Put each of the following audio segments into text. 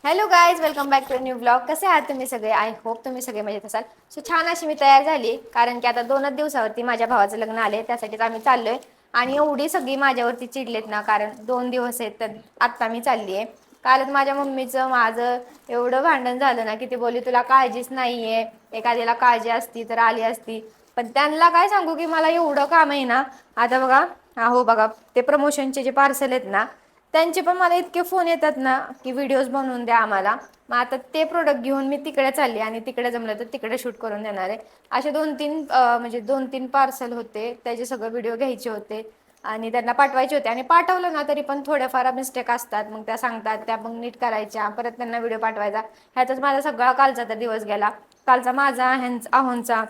Hello guys, welcome back to new blog. कसे आहात तुम्ही सगळे? आय होप तुम्ही सगळे मजेत असाल. सो छान अशी मी तयार झाली, कारण की आता 2च दिवसावरती माझ्या भावाचं लग्न आले, त्यासाठीच आम्ही चाललोय. आणि एवढी सगळी माझ्यावरती चिडलेत ना, कारण 2 दिवस आहेत तर आत्ता मी चालली आहे. कालच माझ्या मम्मीचं माझं एवढं भांडण झालं ना, की ती बोलली तुला काळजीच नाहीये, एखाद्याला काळजी असती तर आली असती. पण त्यांना काय सांगू की मला एवढं काम आहे ना. आता बघा, हो बघा, ते प्रमोशनचे जे पार्सल आहेत ना, त्यांचे पण मला इतके फोन येतात ना की व्हिडिओज बनवून द्या आम्हाला. मग आता ते प्रोडक्ट घेऊन मी तिकडे चालली आणि तिकडे जमलं तर तिकडे शूट करून देणार आहे. असे 2-3 म्हणजे 2-3 पार्सल होते, त्याचे सगळे व्हिडिओ घ्यायचे होते आणि त्यांना पाठवायचे होते. आणि पाठवलं ना तरी पण थोड्याफार मिस्टेक असतात, मग त्या सांगतात, त्या मग नीट करायच्या, परत त्यांना व्हिडिओ पाठवायचा. ह्यातच माझा सगळा कालचा तर दिवस गेला. कालचा माझा आहोंचा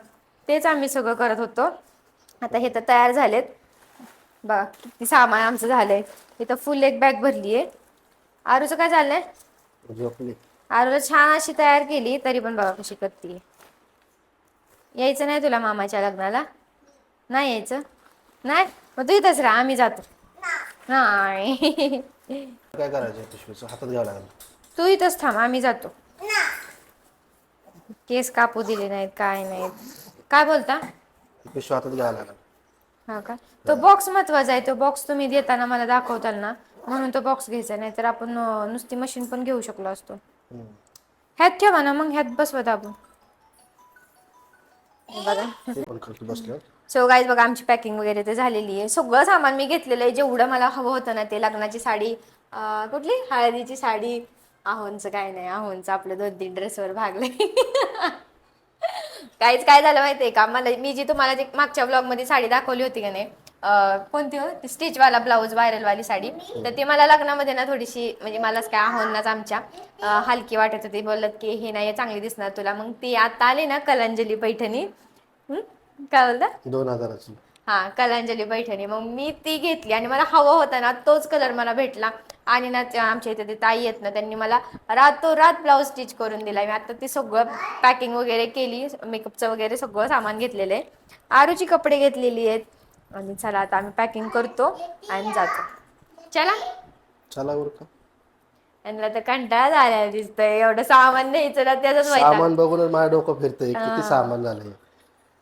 तेच आम्ही सगळं करत होतो. आता हे तर तयार झालेत बघा, किती सामान आमचं झालंय. इथं फुल एक बॅग भरली आहे. आरूचं काय चाललंय? झोपली. आरूला छान अशी तयार केली, तरी पण बघा कशी करते. यायचं नाही तुला मामाच्या लग्नाला? नाही यायचं? नाही, मग तू इथंच राहा, आम्ही जातो. नाही. काय करायचं पिशवीचं हातात घ्यावं लागेल. तू इथंच थांब, आम्ही जातो. केस कापू दिले नाहीत, काय नाहीत. काय बोलता? पिशवी हातात घ्यावं लागेल. हा का? तो बॉक्स महत्वाचा आहे. तो बॉक्स तुम्ही देताना मला दाखवताल ना, म्हणून तो बॉक्स घ्यायचा. नाही तर आपण नुसती मशीन पण घेऊ शकलो असतो. ह्यात ठेवा ना, मग ह्यात बसवा दाबून. बघा. ते पण खाली बसल्यावर सो गाईज बघा, आमची पॅकिंग वगैरे ते झालेली आहे. सगळं सामान मी घेतलेलं आहे, जेवढं मला हवं होतं ना. ते लग्नाची साडी, कुठली हळदीची साडी. आहोंचं काय नाही, आहोंचं आपलं 2-3 ड्रेसवर भागलंय. काहीच काय झालं माहितीये का, मी जी तुम्हाला जी मागच्या ब्लॉग मध्ये साडी दाखवली होती का नाही, कोणती हो, स्टिचवाला ब्लाऊज, व्हायरलवाली साडी. तर ती मला लग्नामध्ये ना थोडीशी, म्हणजे मलाच काय, आहोंनाच आमच्या हलकी वाटत होती. बोलत की हे नाही चांगली दिसणार तुला. मग ती आता आली ना कलांजली पैठणी. काय बोलता? 2000ची. हा, कलांजली पैठणी. मग मी ती घेतली आणि मला हवा होता ना तोच कलर मला भेटला. आणि ना आमच्या इथे ते ताई आहेत ना, त्यांनी मला रातोरात ब्लाऊज स्टिच करून दिला. मी आता ती सगळं पॅकिंग वगैरे केली, मेकअपचं वगैरे सगळं सामान घेतलेलं आहे. आरूची कपडे घेतलेली आहेत. आणि चला आता आम्ही पॅकिंग करतो आणि जातो. चला. चला बरं का. यांना तर कंटाळा आलाय दिसतंय, एवढं सामान न्यायचं ना, त्याचाच वैताग. सामान बघूनच माझं डोकं फिरतंय, किती सामान झालंय.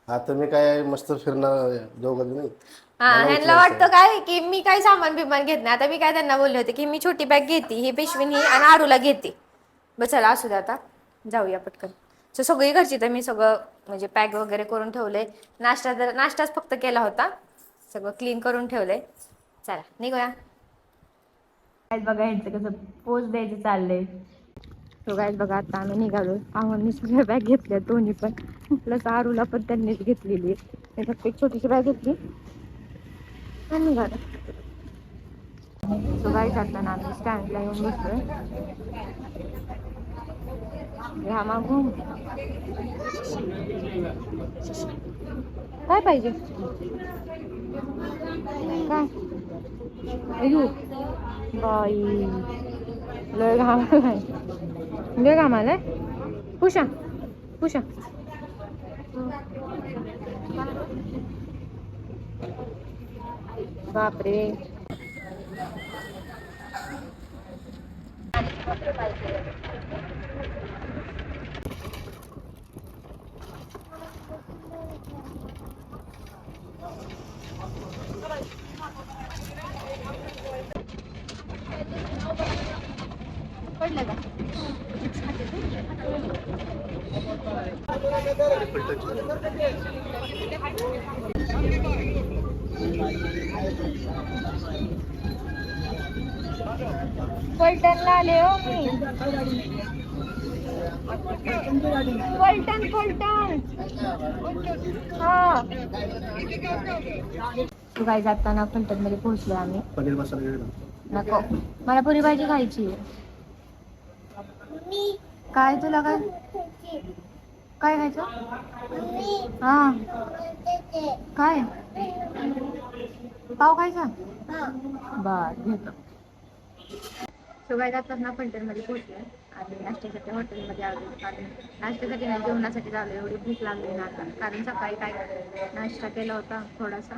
आता मी काय मस्त फिरणार दोघं नाही. हा, मला ह्यांना उचलायचं वाटतं काय की मी काय सामान बिमान घेत नाही. आता मी काय त्यांना बोलले होते की मी छोटी बॅग घेते, ही पिशवी ही, आणि आरूला घेते. बस चला असू द्या, आता जाऊया पटकन. सगळी घरची तर मी सगळं म्हणजे पॅक वगैरे करून ठेवलंय. नाश्ताच फक्त केला होता. सगळं क्लीन करून ठेवलंय. चला निघूया. बघा यांचं कसं पोज द्यायचं चाललंय. तो गाईज बघा, आता आम्ही निघालो. आम्हाला सगळ्या बॅग घेतल्या दोन्ही पण, प्लस आरूला पण त्यांनीच घेतलेली आहे. फक्त एक छोटीशी बॅग घेतली आणि निघालो. सो गाईज आता ना आम्ही स्टँडला येऊन बसलोय. ह्या मागून काय पाहिजे? काय? अयो बाई, लय घाम आलाय, लय घाम आलाय. पुषा पुषा. बापरे. पडलं का? पलटणला आले हो मी. पलटण. हा, तू काय जाताना फलटण मध्ये पोहोचलो आम्ही. पनीर मसाला नको, मला पुरी भाजी खायची. काय तुला काय काय खायचं? हा, काय पाव खायचा? बर घेतो. सगळ्यात आता ना फलटण मध्ये पोहोचलोय आणि नाश्त्यासाठी हॉटेलमध्ये आलो. कारण नाश्त्यासाठी नाही, जेवणासाठी आलो. एवढी भूक लागली ना आता, कारण सकाळी काय नाश्ता केला होता थोडासा.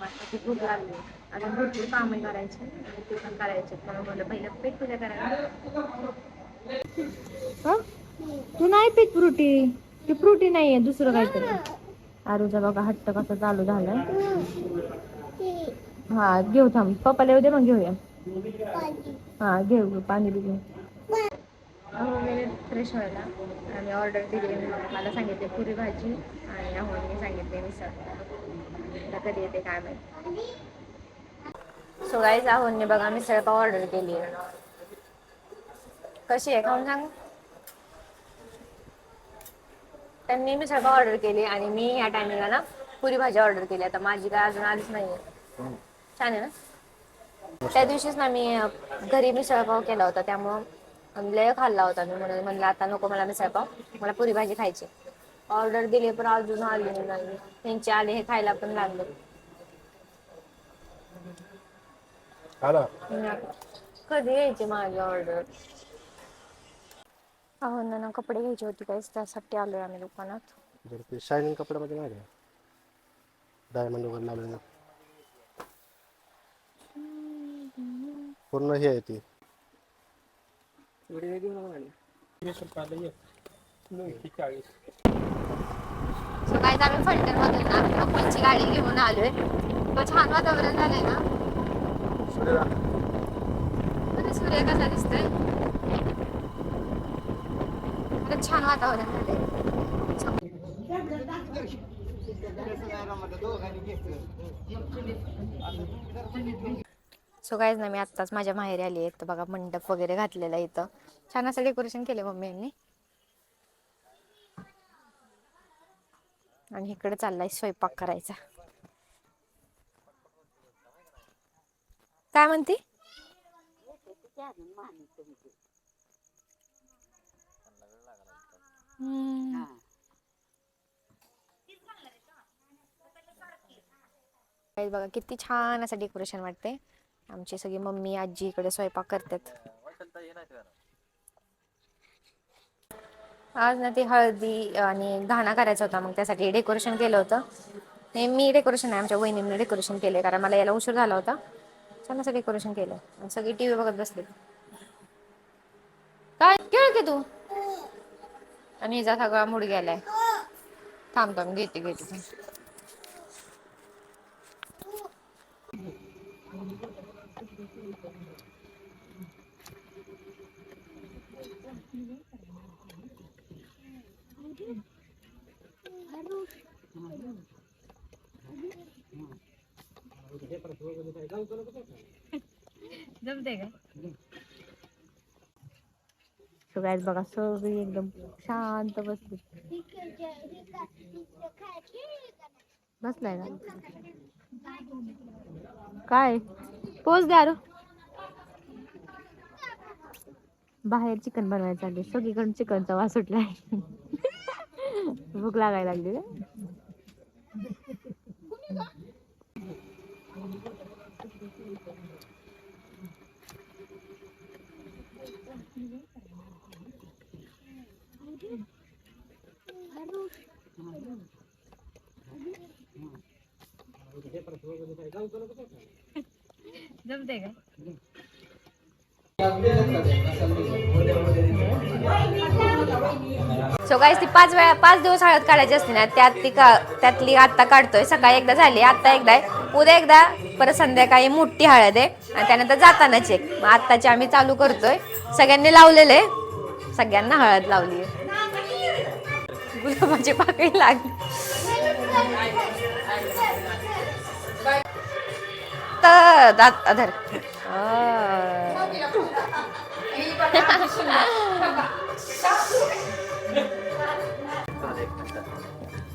आता भूक लागली. अजून भरपूर कामं करायची, ते पण करायचे. म्हणून पहिलं पेट पूजा करायला. हा तू नाही पित फ्रुटी, ती फ्रुटी नाहीये दुसरं काहीतरी. आरूचा बघा हट्ट कसा चालू झालाय. हा घेऊ थांब, पप्पाला येऊ दे मग घेऊया. हा घेऊ पाणी बी घेऊ. अहो गेले फ्रेश व्हायला. आम्ही ऑर्डर दिली, मला सांगितले पुरी भाजी आणि अहोनी सांगितले मिसळ. आता कधी येते काय माहिती. सो गाईज अहोनी बघा मिसळ पाव ऑर्डर केली आहे. कशी आहे खाऊन सांग. त्यांनी मिसळ पाव ऑर्डर केली आणि मी या टायमिंगला ना पुरी भाजी ऑर्डर केली. आता माझी काय अजून आलीच नाहीये. छान आहे ना. त्या दिवशीच ना मी घरी मिसळ पाव केला होता, त्यामुळं लय खाल्ला होता मी. म्हणून म्हणलं आता नको मला मिसळ पाव, मला पुरी भाजी खायची. ऑर्डर दिली पण अजून आली नाही. त्यांचे आले हे खायला पण लागले. कधी यायची माझी ऑर्डर. अहो ना कपडे घ्यायचे होते काहीच, त्यासाठी आलोय आम्ही दुकानात. ते शायनिंग कपड्यामध्ये नाही का डायमंड वगैरे लावलेलं पूर्ण हे आहे ती. सकाळी आम्ही फलटण मधून ना कपलची गाडी घेऊन आलोय. तो छान वातावरण झालंय ना. सूर्य कसा दिसतोय. छान वातावरण झालंय. सो गाईज ना मी आत्ताच माझ्या माहेरी आली आहे. तर बघा मंडप वगैरे घातलेला आहे इथं. छान असं डेकोरेशन केलं मम्मी यांनी. आणि इकडे चाललाय स्वयंपाक करायचा. काय म्हणती. बघा किती छान असं डेकोरेशन वाटते. आमची सगळी मम्मी आजी इकडे स्वयंपाक करतात. आज ना ती हळदी आणि घाणा करायचा होता, मग त्यासाठी डेकोरेशन केलं होतं. हे मी डेकोरेशन आहे, आमच्या वहिनींनी डेकोरेशन केले, कारण मला यायला उशीर झाला होता. छान असं डेकोरेशन केलं. सगळी टीव्ही बघत बसले. काय खेळ की तू. आणि हिचा सगळा मूड गेलाय. थांब घेते. जमते का. सगळ्यात बघा सगळी एकदम शांत बसली. बसलाय ना. काय पोच द्या. बाहेर चिकन बनवायचं चाललंय. सगळीकडून चिकनचा वास सुटलाय. भूक लागायला लागली ना. जमते का. सो गाईस ती 5 दिवस हळद काढायची असते ना, त्यातली आता काढतोय. सकाळी एकदा झाली, आता एकदा आहे, उद्या एकदा, परत संध्याकाळी मोठी हळद आहे आणि त्यानंतर जातानाच एक. मग आत्ताची आम्ही चालू करतोय. सगळ्यांनी लावलेले, सगळ्यांना हळद लावली. गुलाबाची पाकळी लागली. अधर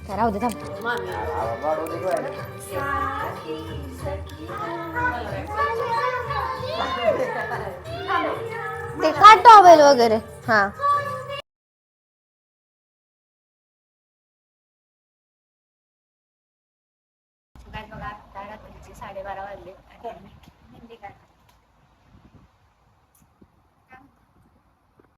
राहू दे थांब. ते का टॉवेल वगैरे. हा 12:30 वाजले.